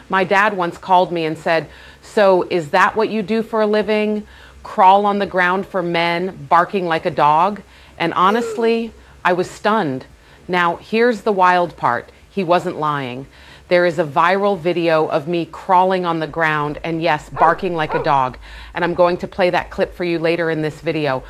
My dad once called me and said, "So is that what you do for a living? Crawl on the ground for men, barking like a dog?" And honestly, I was stunned. Now, here's the wild part. He wasn't lying. There is a viral video of me crawling on the ground and, yes, barking like a dog. And I'm going to play that clip for you later in this video.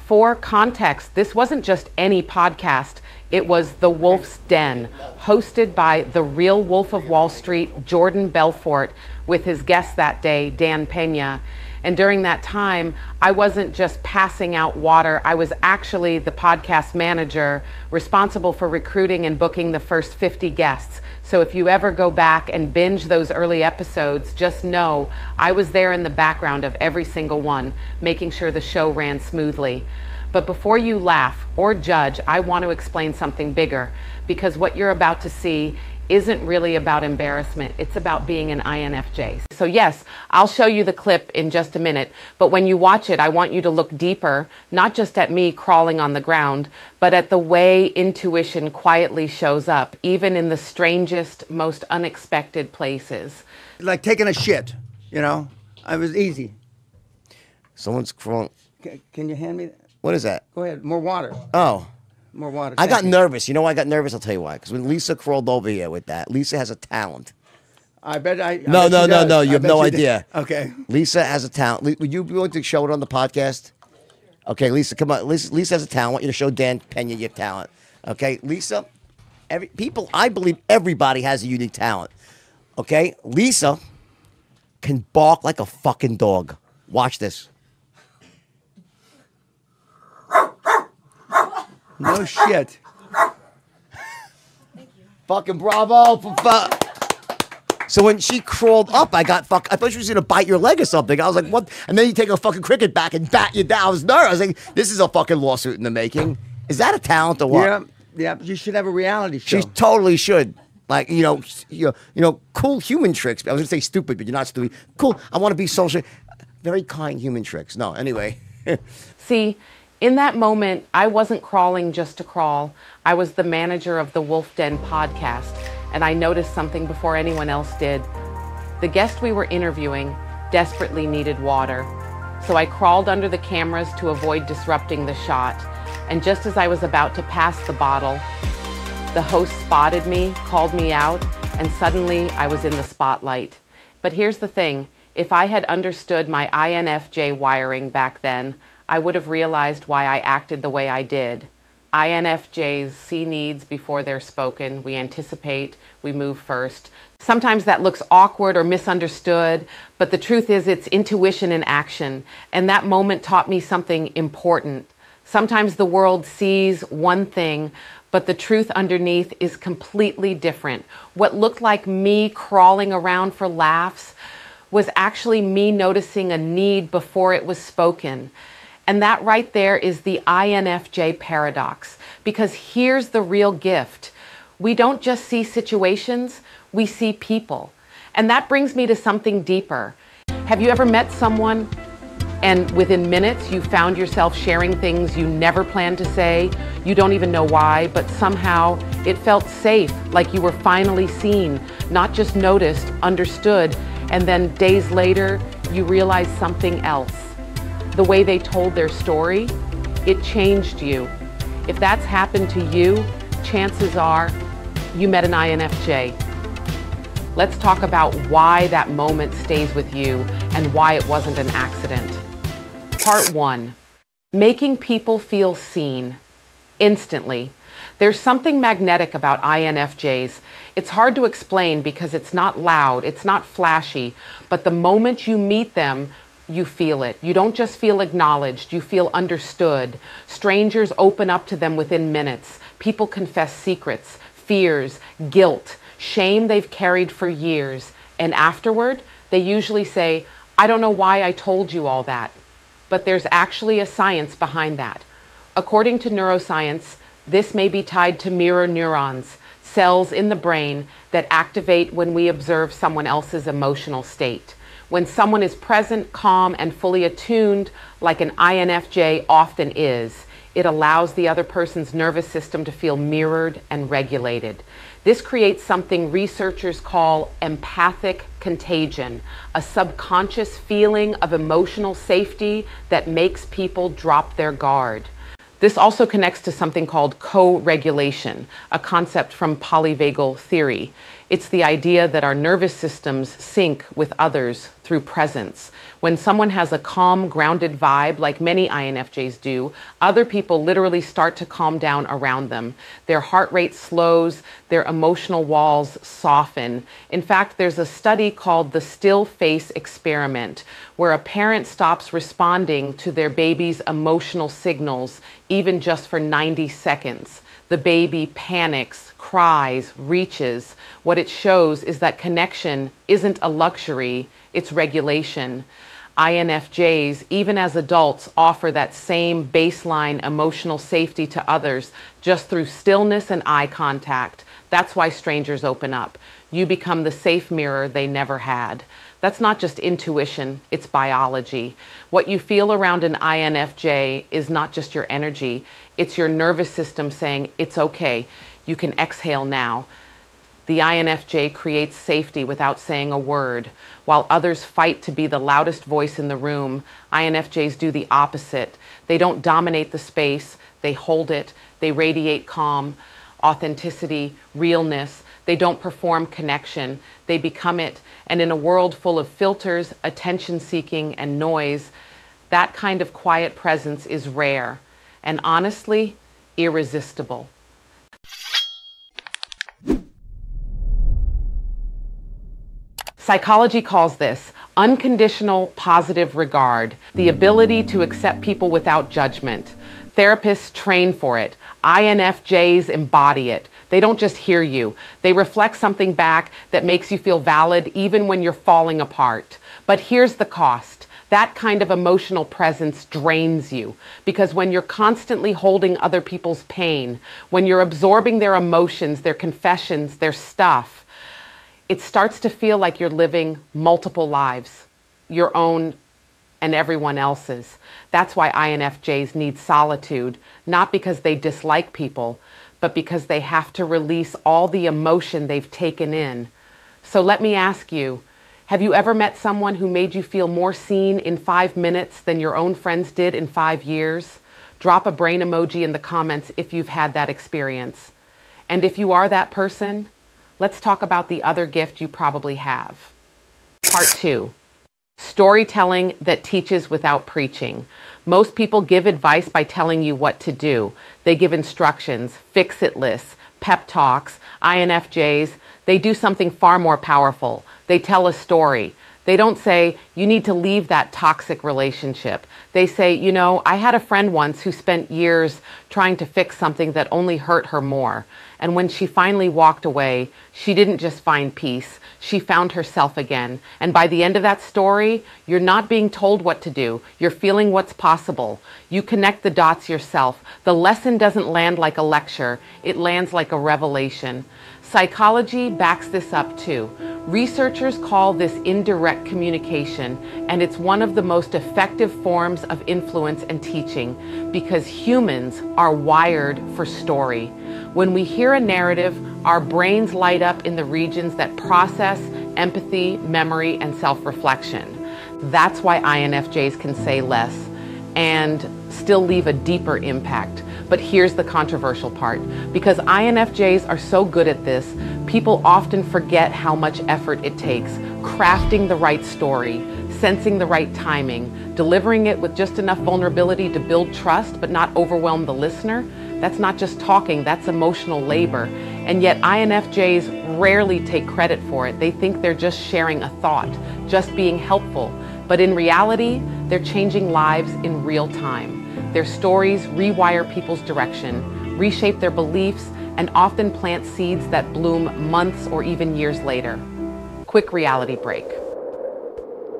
For context, this wasn't just any podcast. It was The Wolf's Den, hosted by the real Wolf of Wall Street, Jordan Belfort, with his guest that day, Dan Pena. And during that time, I wasn't just passing out water. I was actually the podcast manager responsible for recruiting and booking the first 50 guests. So if you ever go back and binge those early episodes, just know I was there in the background of every single one, making sure the show ran smoothly. But before you laugh or judge, I want to explain something bigger, because what you're about to see isn't really about embarrassment. It's about being an INFJ. So yes, I'll show you the clip in just a minute, but when you watch it, I want you to look deeper, not just at me crawling on the ground, but at the way intuition quietly shows up, even in the strangest, most unexpected places. Like taking a shit, you know? It was easy. Someone's crawling. Can you hand me that? What is that? Go ahead, more water. Oh. More water. I got nervous. You know why I got nervous? I'll tell you why. Because when Lisa crawled over here with that, Lisa has a talent. I bet I. No. You have no idea. Okay. Lisa has a talent. Would you be willing to show it on the podcast? Okay, Lisa, come on. Lisa has a talent. I want you to show Dan Pena your talent. Okay, Lisa. I believe everybody has a unique talent. Okay, Lisa can bark like a fucking dog. Watch this. No shit. Fucking bravo. So when she crawled up, I thought she was going to bite your leg or something. I was like, what? And then you take a fucking cricket bat and bat you down. I was nervous. I was like, this is a fucking lawsuit in the making. Is that a talent or what? Yeah. You should have a reality show. She totally should. Like, you know, cool human tricks. I was going to say stupid, but you're not stupid. Cool. I want to be social. Very kind human tricks. No, anyway. See, in that moment, I wasn't crawling just to crawl. I was the manager of the Wolf Den podcast, and I noticed something before anyone else did. The guest we were interviewing desperately needed water, so I crawled under the cameras to avoid disrupting the shot. And just as I was about to pass the bottle, the host spotted me, called me out, and suddenly I was in the spotlight. But here's the thing. If I had understood my INFJ wiring back then, I would have realized why I acted the way I did. INFJs see needs before they're spoken. We anticipate, we move first. Sometimes that looks awkward or misunderstood, but the truth is it's intuition in action. And that moment taught me something important. Sometimes the world sees one thing, but the truth underneath is completely different. What looked like me crawling around for laughs was actually me noticing a need before it was spoken. And that right there is the INFJ paradox, because here's the real gift. We don't just see situations, we see people. And that brings me to something deeper. Have you ever met someone and within minutes you found yourself sharing things you never planned to say? You don't even know why, but somehow it felt safe, like you were finally seen, not just noticed, understood, and then days later you realized something else. The way they told their story, it changed you. If that's happened to you, chances are you met an INFJ. Let's talk about why that moment stays with you and why it wasn't an accident. Part 1, making people feel seen instantly. There's something magnetic about INFJs. It's hard to explain because it's not loud, it's not flashy, but the moment you meet them, you feel it. You don't just feel acknowledged, you feel understood. Strangers open up to them within minutes. People confess secrets, fears, guilt, shame they've carried for years. And afterward, they usually say, "I don't know why I told you all that." But there's actually a science behind that. According to neuroscience, this may be tied to mirror neurons, cells in the brain that activate when we observe someone else's emotional state. When someone is present, calm, and fully attuned, like an INFJ often is, it allows the other person's nervous system to feel mirrored and regulated. This creates something researchers call empathic contagion, a subconscious feeling of emotional safety that makes people drop their guard. This also connects to something called co-regulation, a concept from polyvagal theory. It's the idea that our nervous systems sync with others through presence. When someone has a calm, grounded vibe, like many INFJs do, other people literally start to calm down around them. Their heart rate slows, their emotional walls soften. In fact, there's a study called the still face experiment, where a parent stops responding to their baby's emotional signals, even just for 90 seconds. The baby panics, cries, reaches. What it shows is that connection isn't a luxury, it's regulation. INFJs, even as adults, offer that same baseline emotional safety to others just through stillness and eye contact. That's why strangers open up. You become the safe mirror they never had. That's not just intuition, it's biology. What you feel around an INFJ is not just your energy, it's your nervous system saying, it's okay, you can exhale now. The INFJ creates safety without saying a word. While others fight to be the loudest voice in the room, INFJs do the opposite. They don't dominate the space, they hold it, they radiate calm, authenticity, realness. They don't perform connection, they become it. And in a world full of filters, attention-seeking, and noise, that kind of quiet presence is rare and honestly irresistible. Psychology calls this unconditional positive regard, the ability to accept people without judgment. Therapists train for it. INFJs embody it. They don't just hear you. They reflect something back that makes you feel valid even when you're falling apart. But here's the cost. That kind of emotional presence drains you, because when you're constantly holding other people's pain, when you're absorbing their emotions, their confessions, their stuff, it starts to feel like you're living multiple lives, your own and everyone else's. That's why INFJs need solitude, not because they dislike people, but because they have to release all the emotion they've taken in. So let me ask you, have you ever met someone who made you feel more seen in 5 minutes than your own friends did in 5 years? Drop a brain emoji in the comments if you've had that experience. And if you are that person, let's talk about the other gift you probably have. Part 2. Storytelling that teaches without preaching. Most people give advice by telling you what to do. They give instructions, fix-it lists, pep talks. INFJs, they do something far more powerful. They tell a story. They don't say, you need to leave that toxic relationship. They say, you know, I had a friend once who spent years trying to fix something that only hurt her more. And when she finally walked away, she didn't just find peace, she found herself again. And by the end of that story, you're not being told what to do. You're feeling what's possible. You connect the dots yourself. The lesson doesn't land like a lecture, it lands like a revelation. Psychology backs this up too. Researchers call this indirect communication, and it's one of the most effective forms of influence and teaching because humans are wired for story. When we hear a narrative, our brains light up in the regions that process empathy, memory, and self-reflection. That's why INFJs can say less and still leave a deeper impact. But here's the controversial part. Because INFJs are so good at this, people often forget how much effort it takes crafting the right story, sensing the right timing, delivering it with just enough vulnerability to build trust but not overwhelm the listener. That's not just talking, that's emotional labor. And yet INFJs rarely take credit for it. They think they're just sharing a thought, just being helpful. But in reality, they're changing lives in real time. Their stories rewire people's direction, reshape their beliefs, and often plant seeds that bloom months or even years later. Quick reality break.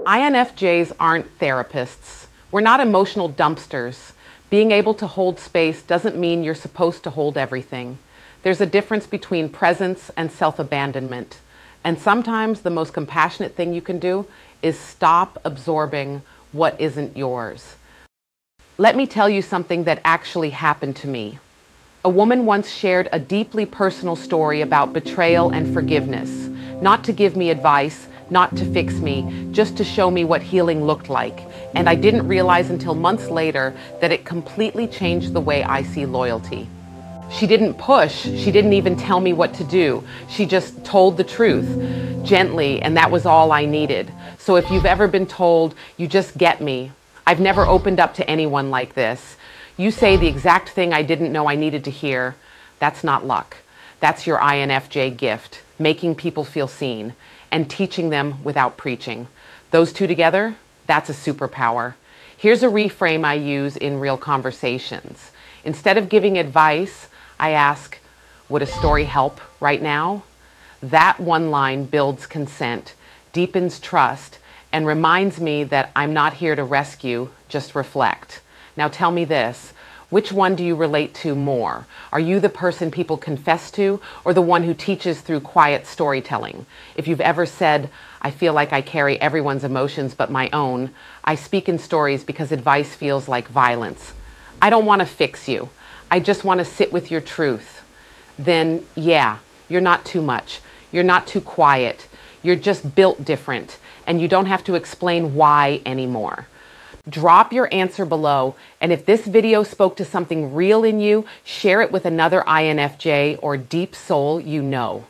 INFJs aren't therapists. We're not emotional dumpsters. Being able to hold space doesn't mean you're supposed to hold everything. There's a difference between presence and self-abandonment. And sometimes the most compassionate thing you can do is stop absorbing what isn't yours. Let me tell you something that actually happened to me. A woman once shared a deeply personal story about betrayal and forgiveness, not to give me advice, not to fix me, just to show me what healing looked like. And I didn't realize until months later that it completely changed the way I see loyalty. She didn't push. She didn't even tell me what to do. She just told the truth, gently, and that was all I needed. So if you've ever been told, you just get me, I've never opened up to anyone like this. You say the exact thing I didn't know I needed to hear. That's not luck. That's your INFJ gift, making people feel seen and teaching them without preaching. Those two together, that's a superpower. Here's a reframe I use in real conversations. Instead of giving advice, I ask, would a story help right now? That one line builds consent, deepens trust, and reminds me that I'm not here to rescue, just reflect. Now tell me this, which one do you relate to more? Are you the person people confess to, or the one who teaches through quiet storytelling? If you've ever said, I feel like I carry everyone's emotions but my own, I speak in stories because advice feels like violence. I don't want to fix you. I just want to sit with your truth. Then, yeah, you're not too much. You're not too quiet. You're just built different, and you don't have to explain why anymore. Drop your answer below, and if this video spoke to something real in you, share it with another INFJ or deep soul you know.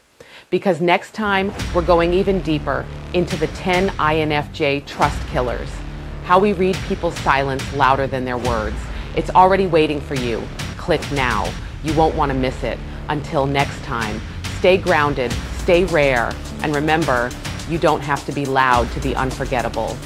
Because next time, we're going even deeper into the 10 INFJ trust killers. How we read people's silence louder than their words. It's already waiting for you. Click now. You won't want to miss it. Until next time, stay grounded, stay rare, and remember, you don't have to be loud to be unforgettable.